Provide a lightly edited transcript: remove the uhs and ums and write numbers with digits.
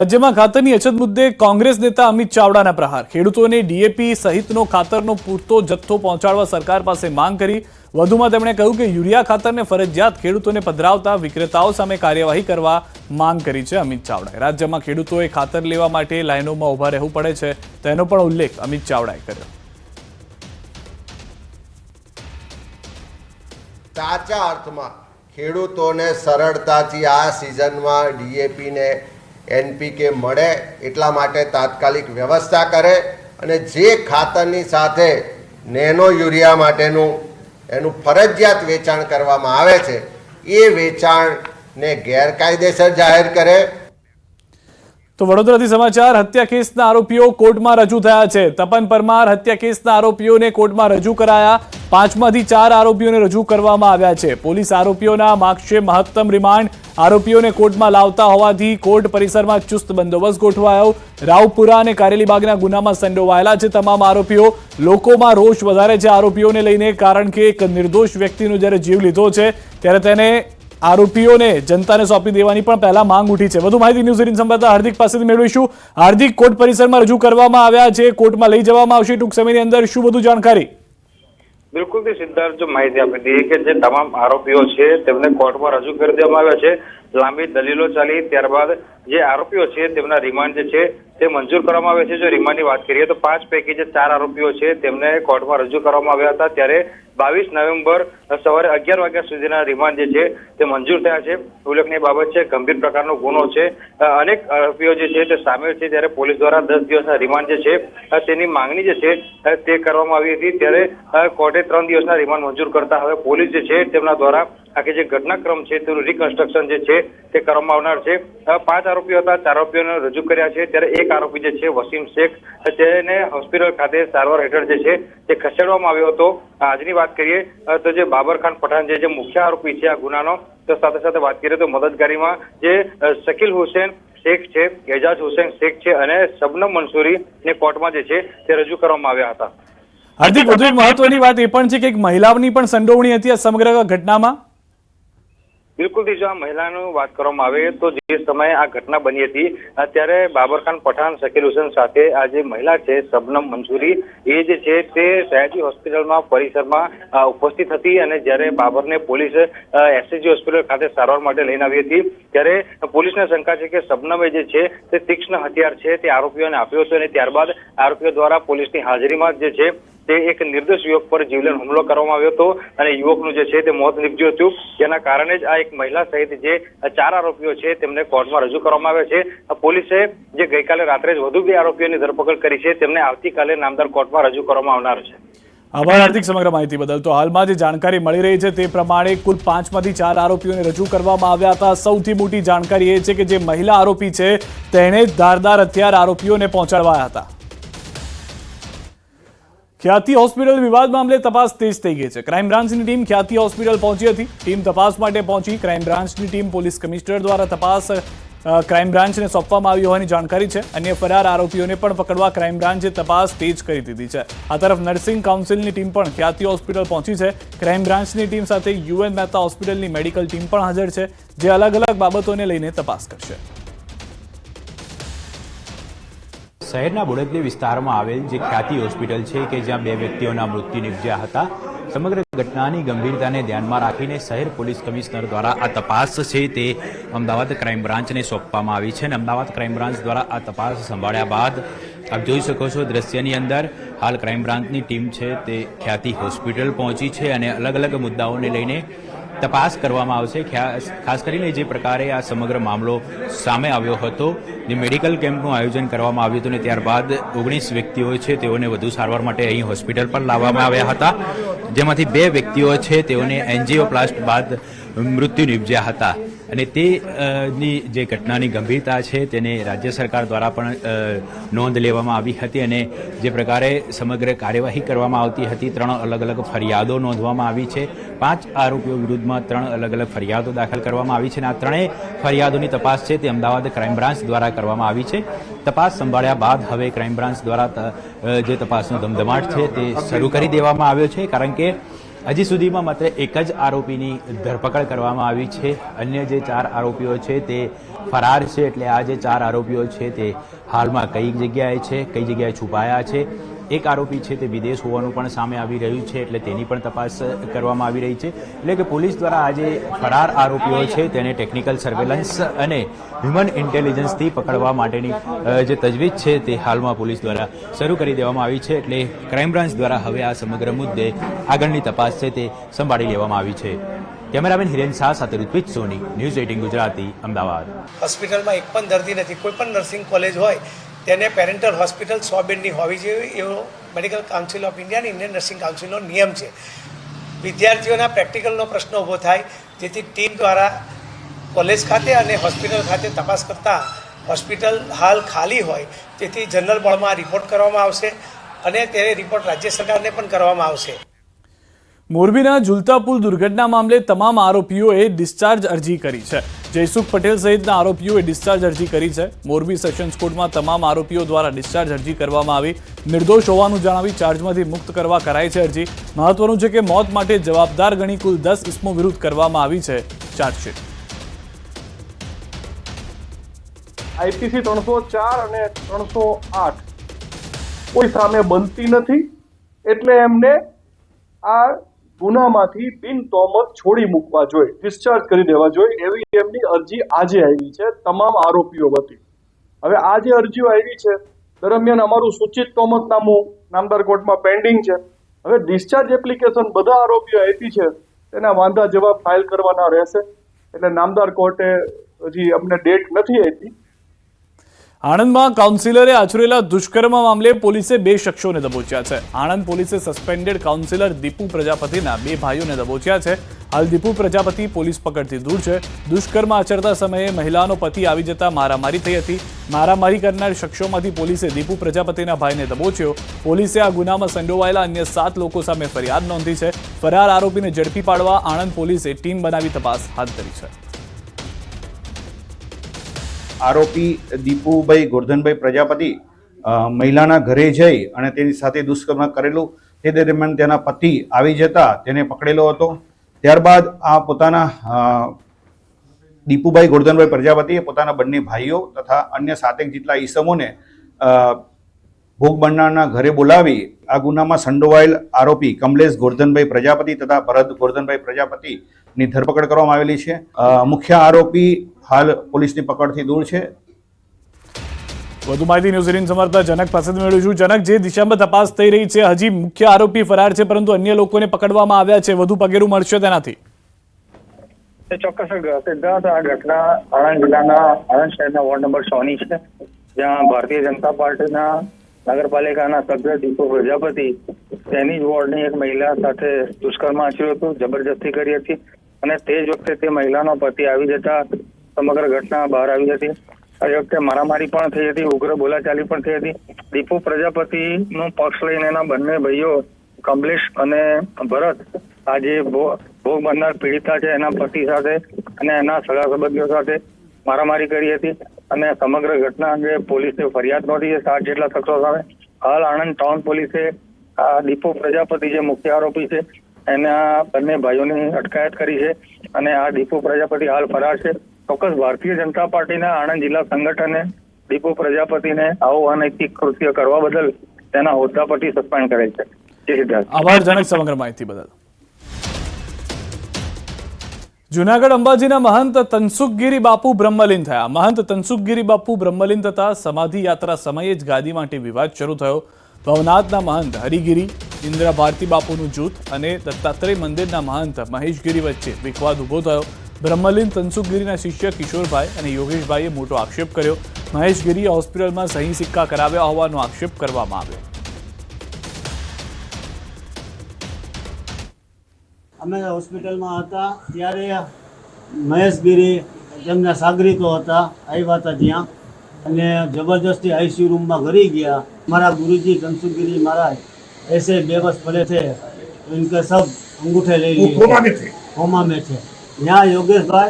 રાજ્યમાં ખાતરની અછત મુદ્દે કોંગ્રેસ નેતા અમિત ચાવડાના પ્રહાર. ખેડૂતોને ડીએપી સહિતનો ખાતરનો પૂરતો જથ્થો પહોંચાડવા સરકાર પાસે માંગ કરી. વધુમાં તેમણે કહ્યું કે યુરિયા ખાતરને ફરજિયાત ખેડૂતોને પધરાવતા વિક્રેતાઓ સામે કાર્યવાહી કરવા માંગ કરી છે અમિત ચાવડાએ. રાજ્યમાં ખેડૂતોએ ખાતર લેવા માટે લાઇનોમાં ઊભા રહેવું પડે છે તેનો પણ ઉલ્લેખ અમિત ચાવડાએ કર્યો. સાચા અર્થમાં ખેડૂતોને સરળતાથી આ સિઝનમાં ડીએપી ને એનપીકે મળે એટલા માટે તાત્કાલિક વ્યવસ્થા કરે અને જે ખાતરની સાથે નેનો યુરિયા માટેનું એનું ફરજિયાત વેચાણ કરવામાં આવે છે એ વેચાણને ગેરકાયદેસર જાહેર કરે. તો વડોદરાથી સમાચાર. હત્યા કેસના આરોપીઓ કોર્ટમાં રજૂ થયા છે. તપન પરમાર હત્યા કેસના આરોપીઓને કોર્ટમાં રજૂ કરાયા. 5માંથી 4 આરોપીઓને રજૂ કરવામાં આવ્યા છે. પોલીસ આરોપીઓના માગશે મહત્તમ રિમાન્ડ. આરોપીઓને કોર્ટમાં લાવતા હોવાથી કોર્ટ પરિસરમાં ચુસ્ત બંદોબસ્ત ગોઠવાયો. રાવપુરા અને કારેલીબાગના ગુનામાં સંડોવાયેલા છે તમામ આરોપીઓ. લોકોમાં રોષ વધારે છે આરોપીઓને લઈને, કારણ કે એક નિર્દોષ વ્યક્તિનો જ્યારે જીવ લીધો છે ત્યારે તેને આરોપીઓને જનતાને સોંપી દેવાની પણ પહેલા માંગ ઉઠી છે. વધુ માહિતી ન્યૂઝ 18 સંવાદદાતા હાર્દિક પાસેથી મેળવીશું. હાર્દિક, કોર્ટ પરિસરમાં રજૂ કરવામાં આવ્યા છે, કોર્ટમાં લઈ જવામાં આવશે ટૂંક સમયની અંદર, શું બધું જાણકારી? બિલકુલ સિદ્ધાર્થ, જો માહિતી આપી દઈએ કે જે તમામ આરોપીઓ છે તેમને કોર્ટમાં રજૂ કરી દેવામાં આવ્યા છે. લાંબી દલીલો ચાલી ત્યારબાદ જે આરોપીઓ છે તેમના રિમાન્ડ જે છે તે મંજૂર કરવામાં આવ્યા છે. જો રિમાન્ડની વાત કરીએ તો 5 પૈકી જે 4 આરોપીઓ છે તેમને કોર્ટમાં રજૂ કરવામાં આવ્યા હતા, ત્યારે 22 નવેમ્બર સવારે 11 વાગ્યા સુધીના રિમાન્ડ જે છે તે મંજૂર થયા છે. ઉલ્લેખનીય બાબત છે, ગંભીર પ્રકારનો ગુનો છે, અનેક આરોપીઓ જે છે તે સામેલ છે, ત્યારે પોલીસ દ્વારા 10 દિવસના રિમાન્ડ જે છે તેની માંગણી જે છે તે કરવામાં આવી હતી. ત્યારે કોર્ટે 3 દિવસના રિમાન્ડ મંજૂર કરતા હવે પોલીસ જે છે તેમના દ્વારા આખી જે ઘટનાક્રમ છે તેનું રિકન્સ્ટ્રક્શન જે છે તે કરવામાં આવનાર છે. 5 આરોપીઓ હતા, 4 આરોપીઓને રજૂ કર્યા છે, ત્યારે એક આરોપી જે છે વસીમ શેખ તેને હોસ્પિટલ ખાતે સારવાર હેઠળ જે છે તે ખસેડવામાં આવ્યો હતો. આજની વાત કરીએ તો જે બાબર ખાન પઠાણ જે મુખ્ય આરોપી છે આ ગુનાનો, તો સાથે સાથે વાત કરીએ તો મદદગારીમાં જે શકીલ હુસેન શેખ છે, એજાજ હુસેન શેખ છે અને શબનમ મંસૂરી ને કોર્ટમાં જે છે તે રજૂ કરવામાં આવ્યા હતા. હાર્દિક, વધુ એક મહત્વની વાત એ પણ છે કે એક મહિલાની પણ સંડોવણી હતી આ સમગ્ર ઘટનામાં. બિલકુલ, જો આ મહિલાનું વાત કરવામાં આવે તો જે સમયે આ ઘટના બની હતી ત્યારે બાબર ખાન પઠાણ, શકીલ હુસેન સાથે આ જે મહિલા છે શબનમ મંસૂરી એ જે છે તે સયાજી હોસ્પિટલમાં પરિસરમાં ઉપસ્થિત હતી અને જ્યારે બાબરને પોલીસ એસએજી હોસ્પિટલ ખાતે સારવાર માટે લઈને આવી હતી ત્યારે પોલીસને શંકા છે કે શબનમે જે છે તે તીક્ષ્ણ હથિયાર છે તે આરોપીઓને આપ્યો હતો અને ત્યારબાદ આરોપીઓ દ્વારા પોલીસની હાજરીમાં જે છે તે એક નિર્દોષ યુવક પર જીવલેણ હુમલો કરવામાં આવ્યો હતો અને યુવકનું જે છે તે મોત નીપજ્યું હતું. જેના કારણે જ આ એક મહિલા સહિત જે 4 આરોપીઓ છે તેમને કોર્ટમાં રજૂ કરવામાં આવ્યા છે. પોલીસે જે ગઈકાલે રાત્રે જ વધુ 2 આરોપીઓની ધરપકડ કરી છે, તેમને આવતીકાલે નામદાર કોર્ટમાં રજૂ કરવામાં આવનાર છે. આભાર હાર્દિક સમગ્ર માહિતી બદલ. તો હાલમાં જે જાણકારી મળી રહી છે તે પ્રમાણે કુલ 5માંથી 4 આરોપીઓને રજૂ કરવામાં આવ્યા હતા. સૌથી મોટી જાણકારી એ છે કે જે મહિલા આરોપી છે તેણે ધારદાર હથિયાર આરોપીઓને પહોંચાડવાયા હતા. ખ્યાતિ હોસ્પિટલ વિવાદ મામલે તપાસ તેજ થઈ ગઈ છે. ક્રાઇમ બ્રાન્ચની ટીમ ખ્યાતિ હોસ્પિટલ પહોંચી હતી. ટીમ તપાસ માટે પહોંચી. ક્રાઇમ બ્રાન્ચની ટીમ પોલીસ કમિશનર દ્વારા તપાસ ક્રાઇમ બ્રાન્ચને સોંપવામાં આવી હોવાની જાણકારી છે. અન્ય ફરાર આરોપીઓને પણ પકડવા ક્રાઇમ બ્રાન્ચે તપાસ તેજ કરી દીધી છે. આ તરફ નર્સિંગ કાઉન્સિલની ટીમ પણ ખ્યાતિ હોસ્પિટલ પહોંચી છે. ક્રાઇમ બ્રાન્ચની ટીમ સાથે યુએન મહેતા હોસ્પિટલની મેડિકલ ટીમ પણ હાજર છે, જે અલગ અલગ બાબતોને લઈને તપાસ કરશે. શહેરના બોડેલી વિસ્તારમાં આવેલ જે ખ્યાતિ હોસ્પિટલ છે કે જ્યાં 2 વ્યક્તિઓના મૃત્યુ નિપજ્યા હતા, સમગ્ર ઘટનાની ગંભીરતાને ધ્યાનમાં રાખીને શહેર પોલીસ કમિશનર દ્વારા આ તપાસ છે તે અમદાવાદ ક્રાઇમ બ્રાન્ચને સોંપવામાં આવી છે અને અમદાવાદ ક્રાઇમ બ્રાન્ચ દ્વારા આ તપાસ સંભાળ્યા બાદ આપ જોઈ શકો છો દ્રશ્યની અંદર હાલ ક્રાઇમ બ્રાન્ચની ટીમ છે તે ખ્યાતિ હોસ્પિટલ પહોંચી છે અને અલગ અલગ મુદ્દાઓને લઈને તપાસ કરવામાં આવશે. ખાસ કરીને જે પ્રકારે આ સમગ્ર મામલો સામે આવ્યો હતો, જે મેડિકલ કેમ્પનું આયોજન કરવામાં આવ્યું હતું ને ત્યારબાદ 19 વ્યક્તિઓ છે તેઓને વધુ સારવાર માટે અહીં હોસ્પિટલ પર લાવવામાં આવ્યા હતા, જેમાંથી 2 વ્યક્તિઓ છે તેઓને એન્જિયોપ્લાસ્ટ બાદ મૃત્યુ નિપજ્યા હતા અને તેની જે ઘટનાની ગંભીરતા છે તેને રાજ્ય સરકાર દ્વારા પણ નોંધ લેવામાં આવી હતી અને જે પ્રકારે સમગ્ર કાર્યવાહી કરવામાં આવતી હતી, 3 અલગ અલગ ફરિયાદો નોંધવામાં આવી છે. 5 આરોપીઓ વિરુદ્ધમાં 3 અલગ અલગ ફરિયાદો દાખલ કરવામાં આવી છે અને આ 3 ફરિયાદોની તપાસ છે તે અમદાવાદ ક્રાઇમ બ્રાન્ચ દ્વારા કરવામાં આવી છે. તપાસ સંભાળ્યા બાદ હવે ક્રાઇમ બ્રાન્ચ દ્વારા જે તપાસનો ધમધમાટ છે તે શરૂ કરી દેવામાં આવ્યો છે, કારણ કે હજી સુધીમાં માત્ર એક જ આરોપીની ધરપકડ કરવામાં આવી છે. અન્ય જે 4 આરોપીઓ છે તે ફરાર છે. એટલે આ જે 4 આરોપીઓ છે તે હાલમાં કઈ જગ્યાએ છે, કઈ જગ્યાએ છુપાયા છે. એક આરોપી છે તે વિદેશ હોવાનું પણ સામે આવી રહ્યું છે. એટલે તેની પણ તપાસ કરવામાં આવી રહી છે. એટલે કે પોલીસ દ્વારા આ જે ફરાર આરોપીઓ છે તેને ટેકનિકલ સર્વેલન્સ અને હ્યુમન ઇન્ટેલિજન્સથી પકડવા માટેની જે તજવીજ છે તે હાલમાં પોલીસ દ્વારા શરૂ કરી દેવામાં આવી છે. એટલે ક્રાઇમ બ્રાન્ચ દ્વારા હવે આ સમગ્ર મુદ્દે આગળની તપાસ છે તે સંભાળી લેવામાં આવી છે. કેમેરામેન હિરેન શાહ સાથે ઋત્વિજ સોની, ન્યૂઝ 18 ગુજરાતી, અમદાવાદ. હોસ્પિટલમાં એક પણ દર્દી નથી. કોઈ પણ નર્સિંગ કોલેજ હોય તેને પેરેન્ટલ હોસ્પિટલ 100 બેડની હોવી જોઈએ એવો મેડિકલ કાઉન્સિલ ઓફ ઇન્ડિયા અને ઇન્ડિયન નર્સિંગ કાઉન્સિલનો નિયમ છે. વિદ્યાર્થીઓના પ્રેક્ટિકલનો પ્રશ્ન ઊભો થાય, જેથી ટીમ દ્વારા કોલેજ ખાતે અને હોસ્પિટલ ખાતે તપાસ કરતાં હોસ્પિટલ હાલ ખાલી હોય તેથી જનરલ બોર્ડમાં રિપોર્ટ કરવામાં આવશે અને તે રિપોર્ટ રાજ્ય સરકારને પણ કરવામાં આવશે. મોરબીના ઝુલતા પુલ દુર્ઘટના મામલે તમામ આરોપીઓએ ડિસ્ચાર્જ અરજી કરી છે. જયસુખ પટેલ સહિતના આરોપીઓએ ડિસ્ચાર્જ અરજી કરી છે. મોરબી સેશન્સ કોર્ટમાં તમામ આરોપીઓ દ્વારા ડિસ્ચાર્જ અરજી કરવામાં આવી. નિર્દોષ હોવાનું જણાવી ચાર્જમાંથી મુક્ત કરવા કરાઈ છે અરજી. મહત્વનું છે કે મોત માટે જવાબદાર ગણી કુલ 10 ઇસમો વિરુદ્ધ કરવામાં આવી છે ચાર્જશીટ. આઈપીસી 304 અને 308 કોઈ સામે બનતી નથી, એટલે એમને આ ગુનામાંથી બિન તોમત છોડી મૂકવા જોઈએ, ડિસ્ચાર્જ કરી દેવા જોઈએ એવી એમની અરજી આજે આવી છે તમામ આરોપીઓ વતી. હવે આ જે અરજીઓ આવી છે દરમિયાન અમારું સૂચિત તોમતનામું નામદાર કોર્ટમાં પેન્ડિંગ છે. હવે ડિસ્ચાર્જ એપ્લિકેશન બધા આરોપીઓ આપી છે તેના વાંધા જવાબ ફાઇલ કરવાના રહેશે. એટલે નામદાર કોર્ટે હજી અમને ડેટ નથી આપી. આણંદમાં કાઉન્સિલરે આચરેલા દુષ્કર્મ મામલે પોલીસે 2 શખ્સોને દબોચ્યા છે. આણંદ પોલીસે સસ્પેન્ડેડ કાઉન્સિલર દીપુ પ્રજાપતિના 2 ભાઈઓને દબોચ્યા છે. હાલ દીપુ પ્રજાપતિ પોલીસ પકડથી દૂર છે. દુષ્કર્મ આચરતા સમયે મહિલાનો પતિ આવી જતા મારામારી થઈ હતી. મારામારી કરનાર શખ્સોમાંથી પોલીસે દીપુ પ્રજાપતિના ભાઈને દબોચ્યો. પોલીસે આ ગુનામાં સંડોવાયેલા અન્ય 7 લોકો સામે ફરિયાદ નોંધી છે. ફરાર આરોપીને ઝડપી પાડવા આણંદ પોલીસે ટીમ બનાવી તપાસ હાથ ધરી છે. આરોપી દીપુભાઈ ગોરધનભાઈ પ્રજાપતિ મહિલાના ઘરે જઈ અને તેની સાથે દુષ્કર્મ કરેલું. તે દરમિયાન તેના પતિ આવી જતા તેને પકડેલો હતો. ત્યારબાદ આ પોતાના દીપુભાઈ ગોરધનભાઈ પ્રજાપતિએ પોતાના બંને ભાઈઓ તથા અન્ય 7 જેટલા ઈસમોને ભોગ બનનારના ઘરે બોલાવી આ ગુનામાં સંડોવાયેલ આરોપી કમલેશ ગોરધનભાઈ પ્રજાપતિ તથા ભરત ગોરધનભાઈ પ્રજાપતિની ધરપકડ કરવામાં આવેલી છે. મુખ્ય આરોપી હાલ પોલીસની પકડથી દૂર છે. વધુ માહિતી ન્યૂઝ 18 સમાચાર જનક પાસેથી મેળવ્યું છું. જનક, જે દિશામાં તપાસ થઈ રહી છે હજી મુખ્ય આરોપી ફરાર છે પરંતુ અન્ય લોકોને પકડવામાં આવ્યા છે, વધુ પગેરું મળશે તેનાથી? ચોક્કસ સિદ્ધાર્થ, આ ઘટના આણંદ જિલ્લાના આણંદ શહેરના વોર્ડ નંબર 100 ની છે, જ્યાં ભારતીય જનતા પાર્ટીના નગરપાલિકાના સભ્ય દીપુ પ્રજાપતિ તેની જ વોર્ડની એક મહિલા સાથે દુષ્કર્મ આચર્યું હતું, જબરજસ્તી કરી હતી અને તે જ વખતે તે મહિલાનો પતિ આવી જતા સમગ્ર ઘટના બહાર આવી હતી. આ વખતે મારામારી પણ થઈ હતી, ઉગ્ર બોલાચાલી પણ થઈ હતી. દીપુ પ્રજાપતિનો પક્ષ લઈને એના બંને ભાઈઓ કમલેશ અને ભરત આજે ભોગ બનનાર પીડિતા છે એના પતિ સાથે અને એના સગા સંબંધીઓ સાથે મારામારી કરી હતી અને સમગ્ર ઘટના અંગે પોલીસે ફરિયાદ નોંધી છે 7 જેટલા શખ્સો સામે. હાલ આણંદ ટાઉન પોલીસે આ દીપુ પ્રજાપતિ જે મુખ્ય આરોપી છે એના બંને ભાઈઓની અટકાયત કરી છે અને આ દીપુ પ્રજાપતિ હાલ ફરાર છે. ચોક્કસ ભારતીય જનતા પાર્ટીના આણંદ જિલ્લા સંગઠને દીપુ પ્રજાપતિને આવું અનૈતિક કૃત્ય કરવા બદલ તેના હોદ્દા પરથી સસ્પેન્ડ કરેલ છે. આભાર જનક સમગ્ર માહિતી બદલ. જૂનાગઢ અંબાજીના મહંત તનસુખગીરી બાપુ બ્રહ્મલીન થયા. મહંત તનસુખગીરી બાપુ બ્રહ્મલીન થતા સમાધિ યાત્રા સમયે જ ગાદી માટે વિવાદ શરૂ થયો. ભવનાથના મહંત હરિગીરી ઇન્દ્રા ભારતી બાપુનું જૂથ અને દત્તાત્રેય મંદિરના મહંત મહેશગીરી વચ્ચે વિવાદ ઉભો થયો. બ્રહ્મલીન તનસુખગીરીના શિષ્ય કિશોરભાઈ અને યોગેશભાઈએ મોટો આક્ષેપ કર્યો. મહેશગીરીએ હોસ્પિટલમાં સહી સિક્કા કરાવ્યા હોવાનો આક્ષેપ કરવામાં આવ્યો. અમે હોસ્પિટલમાં હતા ત્યારે મહેશગીરી તેમના સાગરીતો હતા, આવ્યા હતા ત્યાં અને જબરદસ્તી આઈસીયુ રૂમમાં ઘરી ગયા. हमारा गुरुजी तनसुखगिरी महाराज ऐसे बेबस पड़े थे तो इनके सब अंगूठे ले लिए, कोमा में थे. यहाँ योगेश भाई